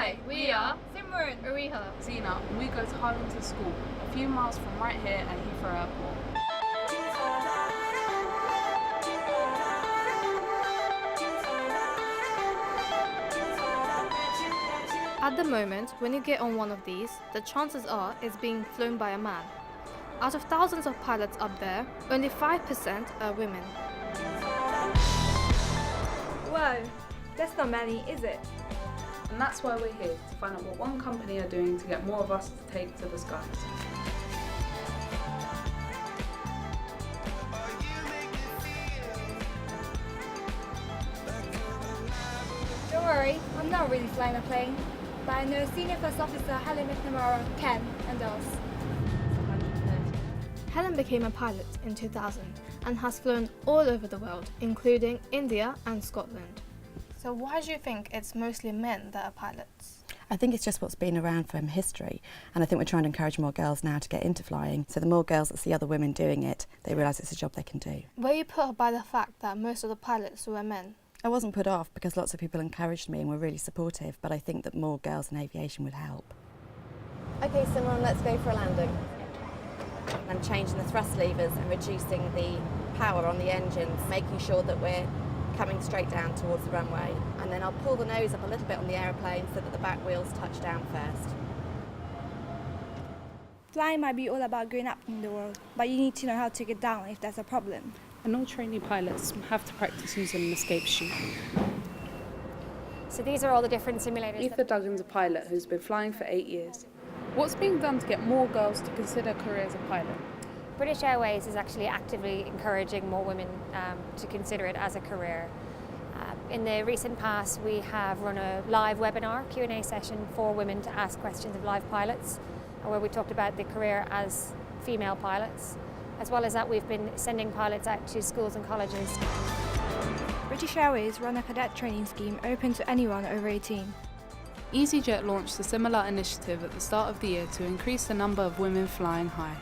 Hi, we are Simran, Ariha, Zena, and we go to Harlem to school, a few miles from right here at Heathrow Airport. At the moment, when you get on one of these, the chances are it's being flown by a man. Out of thousands of pilots up there, only 5% are women. Whoa, that's not many, is it? And that's why we're here, to find out what one company are doing to get more of us to take to the skies. Don't worry, I'm not really flying a plane, but I know Senior First Officer Helen McNamara can and does. Helen became a pilot in 2000 and has flown all over the world, including India and Scotland. So why do you think it's mostly men that are pilots? I think it's just what's been around from history, and I think we're trying to encourage more girls now to get into flying. So the more girls that see other women doing it, they realise it's a job they can do. Were you put off by the fact that most of the pilots were men? I wasn't put off because lots of people encouraged me and were really supportive, but I think that more girls in aviation would help. Okay, Simran, let's go for a landing. I'm changing the thrust levers and reducing the power on the engines, making sure that we're coming straight down towards the runway. And then I'll pull the nose up a little bit on the aeroplane so that the back wheels touch down first. Flying might be all about going up in the world, but you need to know how to get down if there's a problem. And all trainee pilots have to practice using an escape chute. So these are all the different simulators. Aoife Duggan's a pilot who's been flying for 8 years. What's being done to get more girls to consider a career as a pilot? British Airways is actually actively encouraging more women to consider it as a career. In the recent past, we have run a live webinar Q&A session for women to ask questions of live pilots, where we talked about the career as female pilots. As well as that, we've been sending pilots out to schools and colleges. British Airways run a cadet training scheme open to anyone over 18. EasyJet launched a similar initiative at the start of the year to increase the number of women flying high.